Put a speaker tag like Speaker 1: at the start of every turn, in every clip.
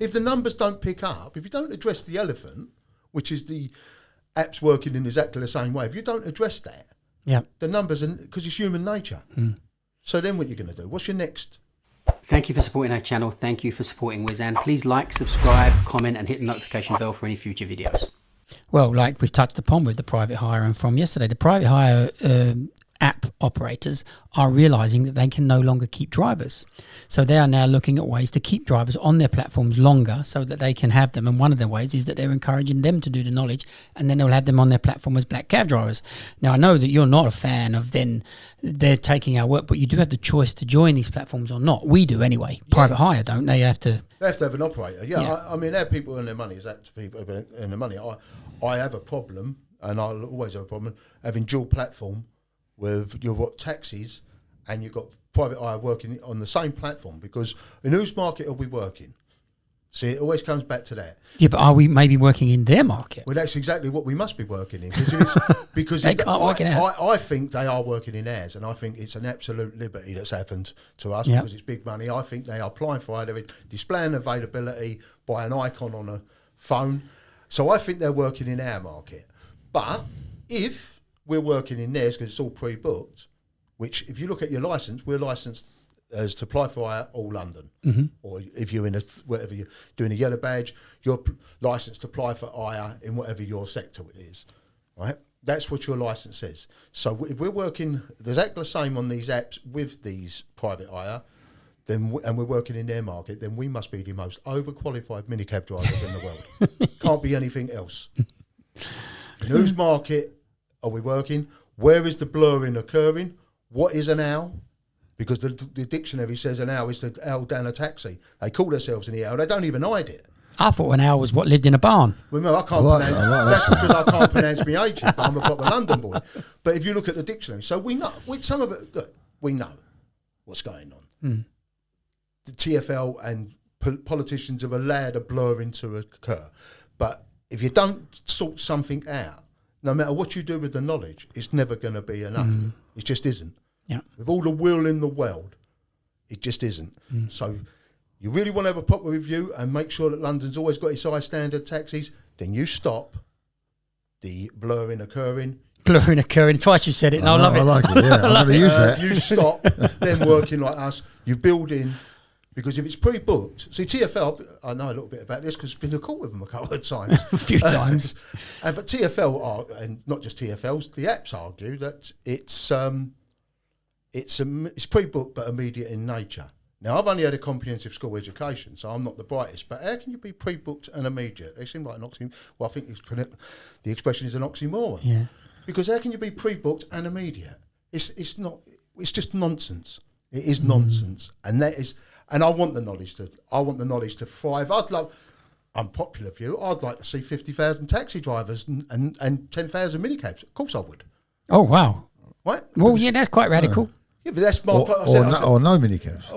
Speaker 1: If the numbers don't pick up, if you don't address the elephant, which is the apps working in exactly the same way, if you don't address that, the numbers, because it's human nature. So then what you're going to do? What's your next?
Speaker 2: Thank you for supporting our channel. Thank you for supporting Wizan. Please like, subscribe, comment, and hit the notification bell for any future videos.
Speaker 3: Well, like we've touched upon with the private hire and from yesterday, the private hire app operators are realising that they can no longer keep drivers. So they are now looking at ways to keep drivers on their platforms longer so that they can have them. And one of the ways is that they're encouraging them to do the knowledge, and then they'll have them on their platform as black cab drivers. Now, I know that you're not a fan of then they're taking our work, but you do have the choice to join these platforms or not. We do anyway. Private hire, don't they? Have to...
Speaker 1: They have to have an operator. Yeah. I mean, our people earn their money. Is that people earn their money? I have a problem, and I'll always have a problem, having dual platform with you've got taxis and you've got private hire working on the same platform, because in whose market are we working? See, it always comes back to that.
Speaker 3: Yeah, but are we maybe working in their market?
Speaker 1: Well, that's exactly what we must be working in. Because
Speaker 3: they can't work in ours.
Speaker 1: I think they are working in ours, and I think it's an absolute liberty that's happened to us because it's big money. I think they are applying for either displaying availability by an icon on a phone. So I think they're working in our market. But if we're working in theirs because it's all pre-booked, which if you look at your licence, we're licensed as to apply for hire all London. Or if you're in whatever you're doing a yellow badge, you're licensed to apply for hire in whatever your sector it is, right? That's what your licence says. So if we're working exactly the same on these apps with these private hire, then and we're working in their market, then we must be the most overqualified minicab drivers in the world. Can't be anything else. In whose market are we working? Where is the blurring occurring? What is an owl? Because the dictionary says an owl is the owl down a taxi. They call themselves an owl. They don't even hide it.
Speaker 3: I thought an owl was what lived in a barn.
Speaker 1: Remember, I can't pronounce that's because I can't pronounce my ages, but I'm a proper London boy. But if you look at the dictionary, so we know, some of it, look, we know what's going on. The TfL and politicians have allowed a blurring to occur. But if you don't sort something out, no matter what you do with the knowledge, it's never going to be enough. It just isn't.
Speaker 3: Yeah.
Speaker 1: With all the will in the world, it just isn't. So you really want to have a proper review and make sure that London's always got its high standard taxis, then you stop the blurring occurring.
Speaker 3: Blurring occurring. Twice you said it, and I love it.
Speaker 4: I like it, yeah. I'm going to use that.
Speaker 1: You stop them working like us. You build in, because if it's pre-booked, see TfL, I know a little bit about this because I've been to court with them a couple of times.
Speaker 3: A few times.
Speaker 1: But TfL are, and not just TfLs, the apps argue that it's pre-booked but immediate in nature. Now, I've only had a comprehensive school education, so I'm not the brightest, but how can you be pre-booked and immediate? They seem like an oxymoron. Well, I think the expression is an oxymoron.
Speaker 3: Yeah.
Speaker 1: Because how can you be pre-booked and immediate? It's not. It's just nonsense. It is nonsense, and that is. And I want the knowledge to thrive. Unpopular view. I'd like to see 50,000 taxi drivers and 10,000 minicabs. Of course, I would.
Speaker 3: Oh wow.
Speaker 1: Right.
Speaker 3: Well, yeah, that's quite radical.
Speaker 1: Yeah, but that's my.
Speaker 4: Or no minicabs.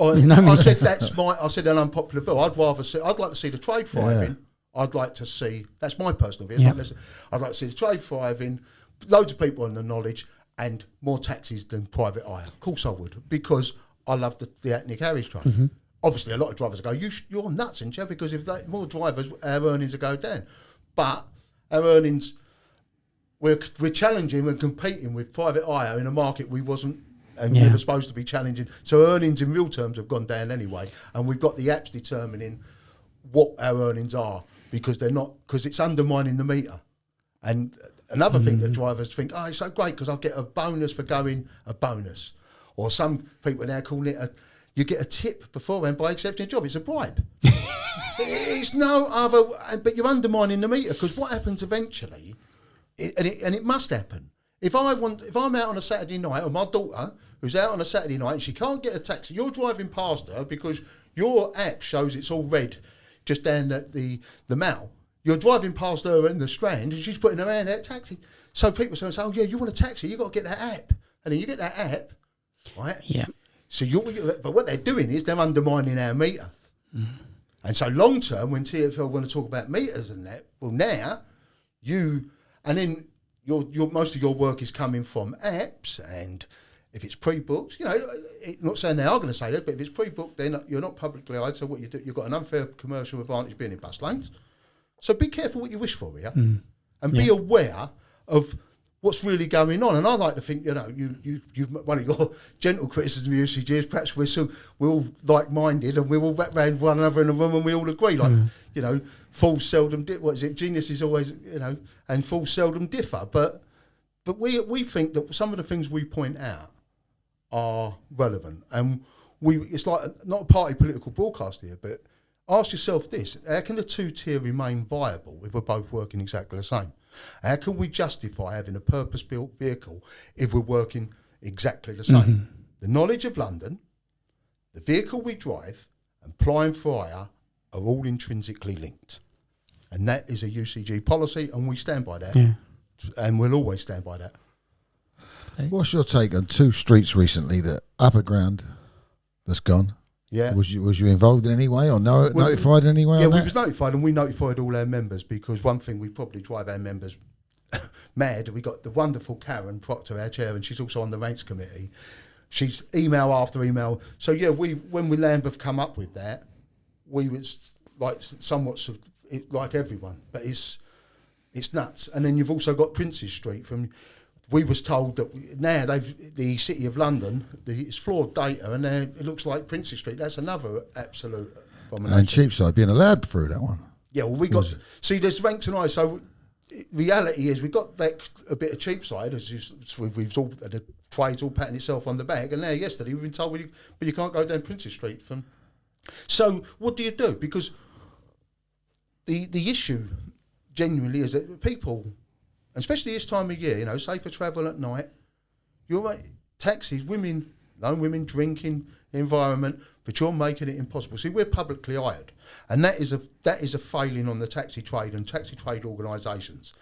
Speaker 1: I said an unpopular view. I'd like to see the trade thriving. Yeah. I'd like to see. That's my personal view.
Speaker 3: Yeah.
Speaker 1: I'd like to see the trade thriving. Loads of people on the knowledge and more taxis than private hire. Of course I would, because I love the Hackney carriage trade. Obviously, a lot of drivers go, you're nuts, aren't you? Because if more drivers, our earnings will go down. But our earnings, we're challenging, we're competing with private hire in a market we wasn't and never supposed to be challenging. So earnings in real terms have gone down anyway, and we've got the apps determining what our earnings are, because it's undermining the meter. And another thing that drivers think, it's so great because I'll get a bonus for going a bonus. Or some people are now calling it you get a tip beforehand by accepting a job. It's a bribe. It's no other, but you're undermining the meter, because what happens eventually, and it must happen. If I'm out on a Saturday night, or my daughter who's out on a Saturday night and she can't get a taxi, you're driving past her because your app shows it's all red just down at the mall. You're driving past her in the Strand and she's putting her hand out taxi. So people say, oh yeah, you want a taxi, you got to get that app. And then you get that app, right?
Speaker 3: Yeah.
Speaker 1: So but what they're doing is they're undermining our meter. And so long term, when TfL want to talk about meters and that, well now, most of your work is coming from apps, and if it's pre-booked, not saying they are going to say that, but if it's pre-booked, then you're not publicly hired. So what you do, you've got an unfair commercial advantage being in bus lanes. So be careful what you wish for here, and be aware of what's really going on. And I like to think, you've one of your gentle criticisms of UCG is perhaps we're all like-minded and we all wrap around one another in a room and we all agree. Fools seldom geniuses always, and fools seldom differ. But we think that some of the things we point out are relevant, and it's like not a party political broadcast here, but ask yourself this: how can the two-tier remain viable if we're both working exactly the same? How can we justify having a purpose-built vehicle if we're working exactly the same? The knowledge of London, the vehicle we drive, and plying for hire are all intrinsically linked, and that is a UCG policy, and we stand by that, and we'll always stand by that.
Speaker 4: What's your take on 2 streets recently, that upper ground that's gone?
Speaker 1: Yeah.
Speaker 4: Was you involved in any way or notified in any way?
Speaker 1: Yeah,
Speaker 4: on
Speaker 1: we
Speaker 4: that?
Speaker 1: was notified, and we notified all our members, because one thing we probably drive our members mad. We got the wonderful Karen Proctor, our chair, and she's also on the ranks committee. She's email after email. So yeah, when we Lambeth come up with that, we was like somewhat like everyone, but it's nuts. And then you've also got Princes Street from. We was told that now the City of London, it's flawed data, and it looks like Princes Street. That's another absolute abomination.
Speaker 4: And Cheapside being allowed through that one.
Speaker 1: Yeah, well, there's ranks and I. So reality is, we got back a bit of Cheapside, as we've all the trade's all patting itself on the back, and now yesterday we've been told, but you can't go down Princes Street from. So what do you do? Because the issue genuinely is that people, especially this time of year, safer travel at night. You're right, taxis, lone women drinking environment, but you're making it impossible. See, we're publicly hired, and that is a failing on the taxi trade and taxi trade organisations.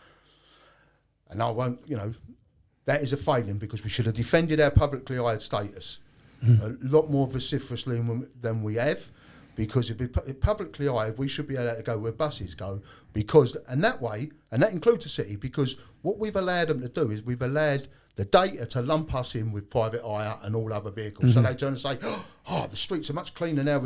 Speaker 1: And I won't, that is a failing, because we should have defended our publicly hired status a lot more vociferously than we have. Because if we're publicly hired, we should be able to go where buses go, and that includes the city, because what we've allowed them to do is we've allowed the data to lump us in with private hire and all other vehicles. So they turn and say, the streets are much cleaner now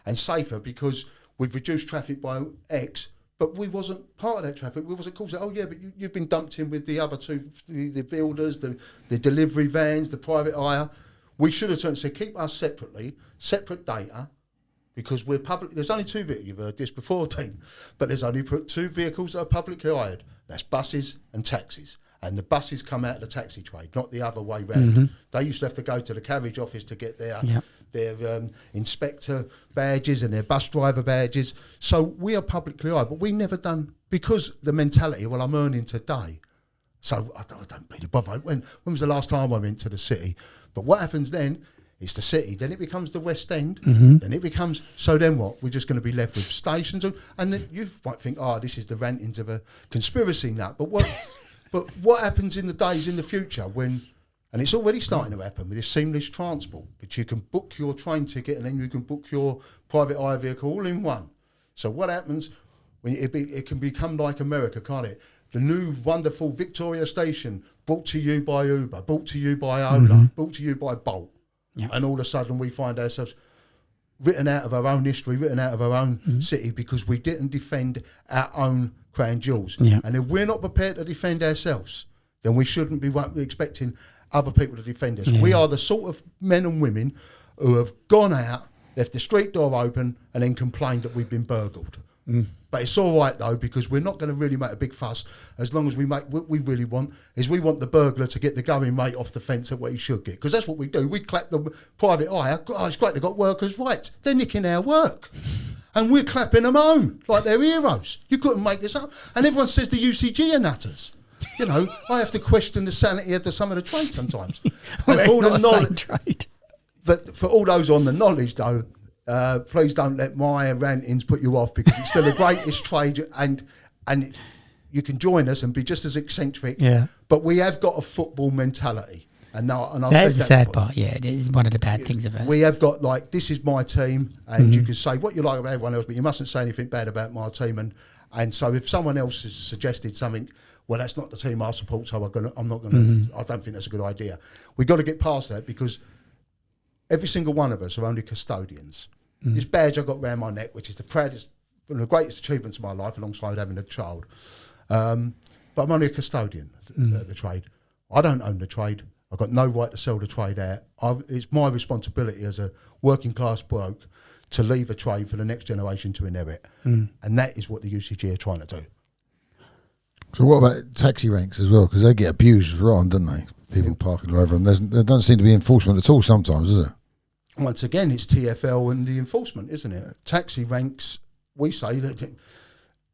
Speaker 1: and safer because we've reduced traffic by X, but we wasn't part of that traffic. We wasn't called. Oh yeah, but you've been dumped in with the other two, the builders, the delivery vans, the private hire. We should have turned and said, keep us separate data. Because we're public, there's only 2 vehicles, you've heard this before, Dean, but there's only 2 vehicles that are publicly hired. That's buses and taxis. And the buses come out of the taxi trade, not the other way round. They used to have to go to the carriage office to get their inspector badges and their bus driver badges. So we are publicly hired, but we never done, because the mentality, well, I'm earning today. So I don't pay the bother. When was the last time I went to the city? But what happens then? It's the city, then it becomes the West End, then it becomes, so then what? We're just going to be left with stations, and then you might think, this is the rantings of a conspiracy nut. But what happens in the days in the future when, and it's already starting to happen with this seamless transport, but you can book your train ticket and then you can book your private hire vehicle all in one. So what happens when it can become like America, can't it? The new wonderful Victoria Station, brought to you by Uber, brought to you by Ola, brought to you by Bolt. Yep. And all of a sudden we find ourselves written out of our own history, written out of our own city, because we didn't defend our own crown jewels. Yep. And if we're not prepared to defend ourselves, then we shouldn't be expecting other people to defend us. Yeah. We are the sort of men and women who have gone out, left the street door open, and then complained that we've been burgled. But it's all right, though, because we're not going to really make a big fuss as long as we make what we really want is we want the burglar to get the going rate off the fence at what he should get, because that's what we do. We clap the private hire. It's great they've got workers' rights. They're nicking our work. And we're clapping them home like they're heroes. You couldn't make this up. And everyone says the UCG are nutters. I have to question the sanity of some of the trade sometimes.
Speaker 3: Well,
Speaker 1: and for all
Speaker 3: not
Speaker 1: the
Speaker 3: the same
Speaker 1: knowledge,
Speaker 3: trade.
Speaker 1: but for all those on the knowledge, though, please don't let my rantings put you off, because it's still the greatest trade, and you can join us and be just as eccentric. Yeah. But we have got a football mentality, and I'll
Speaker 3: that's the
Speaker 1: that
Speaker 3: sad part. Yeah, it is one of the bad things of it.
Speaker 1: We have got this is my team, and you can say what you like about everyone else, but you mustn't say anything bad about my team. And so if someone else has suggested something, well, that's not the team I support, so I'm not going to. I don't think that's a good idea. We've got to get past that, because every single one of us are only custodians. This badge I got round my neck, which is the proudest, one of the greatest achievements of my life, alongside having a child. But I'm only a custodian of the trade. I don't own the trade. I've got no right to sell the trade out. It's my responsibility as a working class bloke to leave a trade for the next generation to inherit. And that is what the UCG are trying to do.
Speaker 4: So what about taxi ranks as well? Because they get abused wrong, don't they? People parking all over them. There doesn't seem to be enforcement at all sometimes, is it?
Speaker 1: Once again, it's TfL and the enforcement, isn't it? Taxi ranks, we say that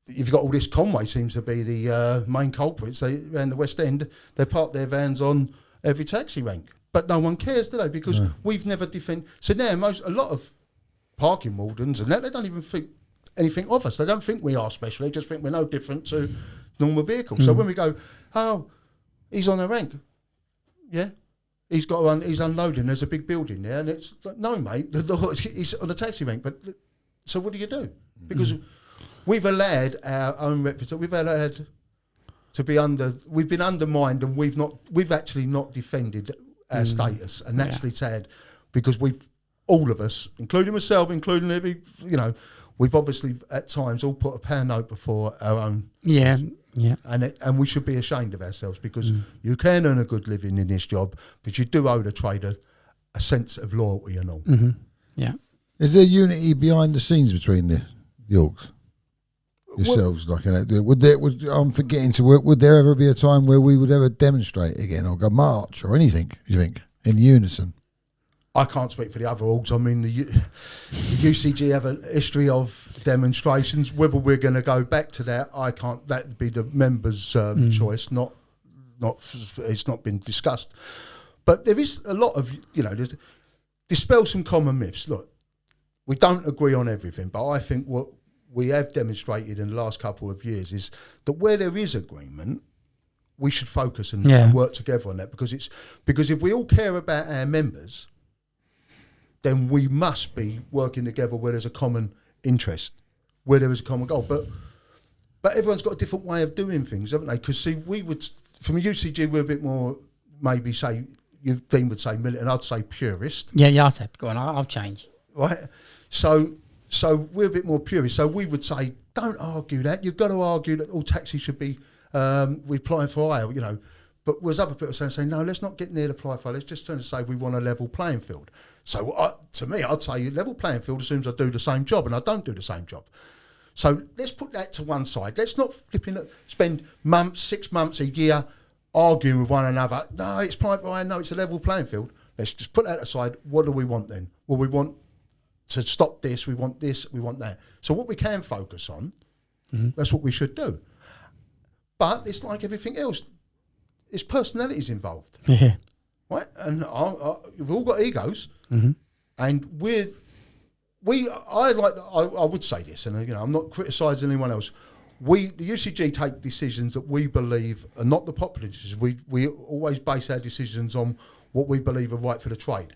Speaker 1: you've got all this. Conway seems to be the main culprits. Around the West End, they park their vans on every taxi rank, but no one cares, do they? Because we've never defended. So now a lot of parking wardens and that, they don't even think anything of us. They don't think we are special. They just think we're no different to normal vehicles. So when we go, oh, he's on a rank, yeah. He's unloading. There's a big building there, and it's like, no, mate. He's on a taxi rank. But so what do you do? Because we've allowed our own reputation. We've allowed to be We've been undermined, and we've actually not defended our status, and that's the sad. Because all of us, including myself, including we've obviously at times all put a pound note before our own.
Speaker 3: Yeah. Yeah,
Speaker 1: and we should be ashamed of ourselves, because you can earn a good living in this job, but you do owe the trader a sense of loyalty and all.
Speaker 3: Yeah.
Speaker 4: Is there unity behind the scenes between the Yorks? Yourselves, I'm forgetting to work. Would there ever be a time where we would ever demonstrate again, or go march, or anything? You think in unison?
Speaker 1: I can't speak for the other orgs. I mean, the UCG have a history of demonstrations. Whether we're going to go back to that, I can't. That'd be the members' choice. Not. It's not been discussed. But there is a lot of dispel some common myths. Look, we don't agree on everything, but I think what we have demonstrated in the last couple of years is that where there is agreement, we should focus and work together on that, because if we all care about our members, then we must be working together where there's a common interest, where there is a common goal. But everyone's got a different way of doing things, haven't they? Because we would, from a UCG, we're a bit more, maybe say, Dean would say militant, I'd say purist.
Speaker 3: Yeah, I'll say, go on, I'll change.
Speaker 1: Right? So we're a bit more purist. So we would say, don't argue that. You've got to argue that all taxis should be, we're applying for hire, But whereas other people saying, no, let's not get near the apply for, let's just turn to say we want a level playing field. So to me, I'd say level playing field assumes I do the same job, and I don't do the same job. So let's put that to one side. Let's not spend months, 6 months, a year arguing with one another. No, it's private hire. No, it's a level playing field. Let's just put that aside. What do we want then? Well, we want to stop this. We want this. We want that. So what we can focus on, that's what we should do. But it's like everything else. There's personalities involved.
Speaker 3: Yeah.
Speaker 1: Right? And we've all got egos. And I would say this, and I'm not criticising anyone else. The UCG take decisions that we believe are not the popular decisions. We always base our decisions on what we believe are right for the trade,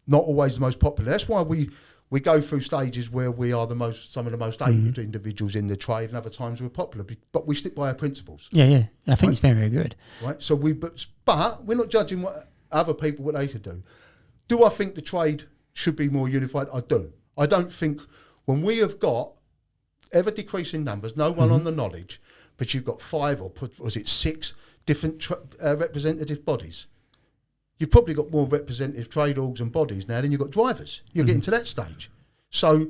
Speaker 1: not always the most popular. That's why we go through stages where we are some of the most hated individuals in the trade, and other times we're popular, but we stick by our principles.
Speaker 3: Yeah. I think it's been very good.
Speaker 1: Right. So but we're not judging what other people what they should do. Do I think the trade should be more unified? I do. I don't think when we have got ever decreasing numbers, no one on the knowledge, but you've got 5 or was it 6 different representative bodies. You've probably got more representative trade orgs and bodies now than you've got drivers. You're getting to that stage. So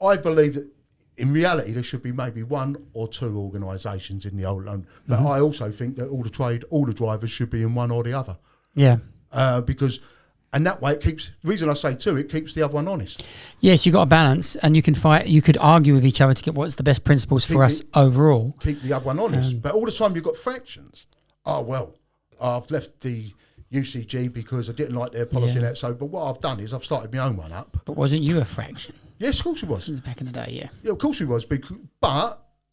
Speaker 1: I believe that in reality there should be maybe 1 or 2 organisations in the old London. But I also think that all the drivers should be in one or the other.
Speaker 3: Yeah.
Speaker 1: And that way it keeps, the reason I say 2, it keeps the other one honest.
Speaker 3: Yes, you've got a balance, and you could argue with each other to get what's the best principles for us overall.
Speaker 1: Keep the other one honest. But all the time you've got fractions. Oh, well, I've left the UCG because I didn't like their policy and that. So, but what I've done is I've started my own one up.
Speaker 3: But wasn't you a fraction?
Speaker 1: Yes, of course it was.
Speaker 3: Back in the day, yeah.
Speaker 1: Yeah, of course we was. But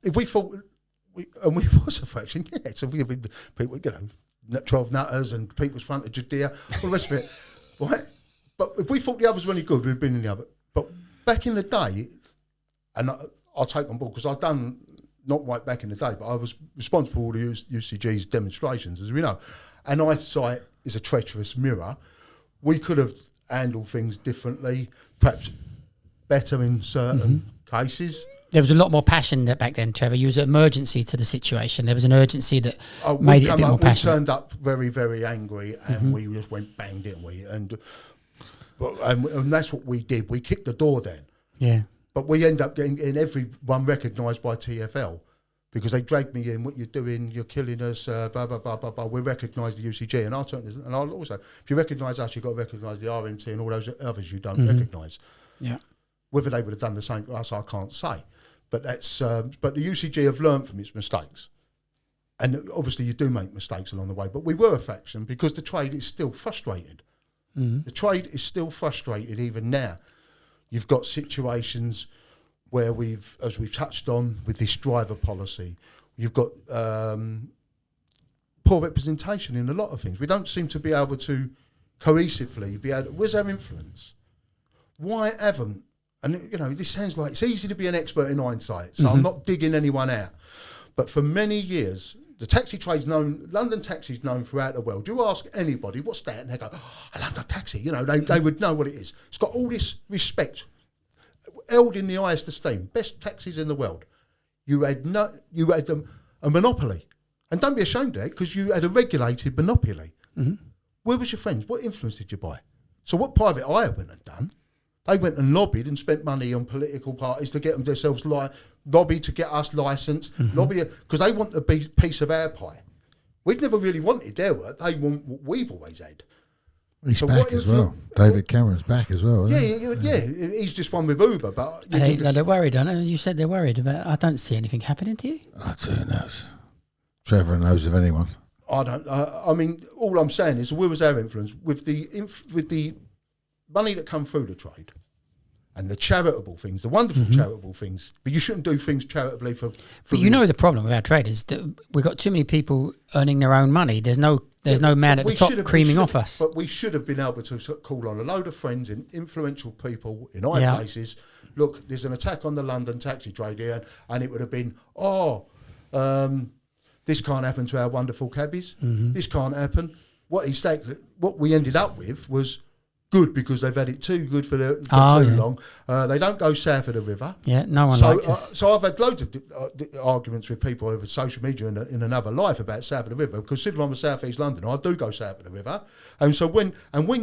Speaker 1: if we thought, we was a fraction, so we have been people, 12 nutters and people's front of Judea, all the rest of it. Right? But if we thought the others were any good, we'd have been in the other. But back in the day, and I'll take on board because I've done not right back in the day, but I was responsible for the UCG's demonstrations, as we know. And eyesight is a treacherous mirror. We could have handled things differently, perhaps better in certain cases.
Speaker 3: There was a lot more passion there back then, Trevor. You was an emergency to the situation. There was an urgency that made it a bit more passionate.
Speaker 1: We turned up very, very angry, and we just went bang, didn't we? And that's what we did. We kicked the door down.
Speaker 3: Yeah.
Speaker 1: But we end up getting everyone recognised by TfL because they dragged me in. What you're doing? You're killing us. Blah blah blah blah blah. We recognise the UCG, and I'll also, if you recognise us, you've got to recognise the RMT and all those others you don't recognise.
Speaker 3: Yeah.
Speaker 1: Whether they would have done the same for us, I can't say. But that's but the UCG have learned from its mistakes, and obviously you do make mistakes along the way. But we were a faction because the trade is still frustrated. The trade is still frustrated even now. You've got situations where as we've touched on with this driver policy, you've got poor representation in a lot of things. We don't seem to be able to cohesively be able. Where's our influence? Why haven't? And, this sounds like it's easy to be an expert in hindsight, so I'm not digging anyone out. But for many years, the taxi trade's known, London taxi's known throughout the world. You ask anybody, what's that? And they go, a London taxi. They would know what it is. It's got all this respect, held in the highest esteem, best taxis in the world. You had a monopoly. And don't be ashamed of it, because you had a regulated monopoly. Where was your friends? What influence did you buy? So what Private Hire went and done, they went and lobbied and spent money on political parties to get themselves lobby to get us licensed, lobby because they want a piece of our pie. We've never really wanted their work. They want what we've always had.
Speaker 4: He's back as well. David Cameron's back as well. Isn't
Speaker 1: Yeah. He's just one with Uber, but
Speaker 3: they're worried. I know you said they're worried about. I don't see anything happening to you.
Speaker 4: Who knows? Trevor knows of anyone.
Speaker 1: I don't. I mean, all I'm saying is, where was our influence with the money that come through the trade and the charitable things, the wonderful charitable things, but you shouldn't do things charitably for
Speaker 3: But the problem with our trade is that we've got too many people earning their own money. There's no man at the top creaming off us.
Speaker 1: But we should have been able to call on a load of friends and influential people in high places. Look, there's an attack on the London taxi trade here, and it would have been, this can't happen to our wonderful cabbies. This can't happen. What we ended up with was good, because they've had it too good for too long. They don't go south of the river.
Speaker 3: Yeah, no one likes us.
Speaker 1: So I've had loads of arguments with people over social media in another life about south of the river. Considering I'm a South East Londoner, I do go south of the river. And so when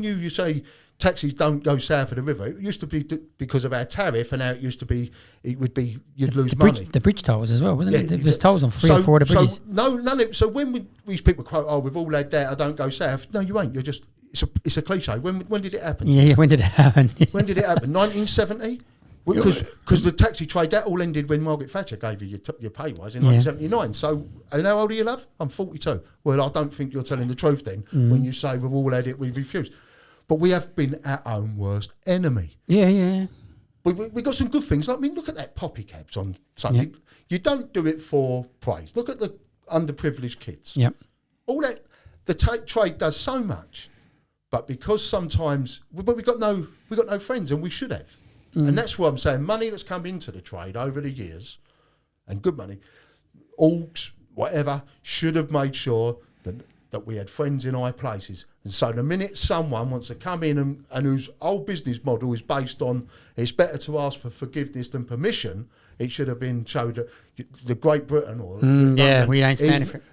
Speaker 1: you say taxis don't go south of the river, it used to be because of our tariff, and now it used to be you'd lose money.
Speaker 3: The bridge tolls as well, wasn't it? There's tolls on 3 or 4 of the bridges.
Speaker 1: So when these people quote, we've all had that, I don't go south. No, you ain't. You're just. It's a cliche. When did it happen?
Speaker 3: Yeah, when did it happen?
Speaker 1: When did it happen? 1970? Because the taxi trade, that all ended when Margaret Thatcher gave you your pay rise in 1979. So, and how old are you, love? I'm 42. Well, I don't think you're telling the truth then when you say we've all had it, we've refused. But we have been our own worst enemy.
Speaker 3: Yeah.
Speaker 1: We got some good things. I mean, look at that poppy cabs on Sunday. Yeah. You don't do it for praise. Look at the underprivileged kids.
Speaker 3: Yep.
Speaker 1: All that, the trade does so much. But because sometimes we've got no friends, and we should have, and that's what I'm saying. Money that's come into the trade over the years, and good money, orgs, whatever, should have made sure that we had friends in high places. And so the minute someone wants to come in and whose whole business model is based on it's better to ask for forgiveness than permission, it should have been showed that the Great Britain or
Speaker 3: we ain't standing for it.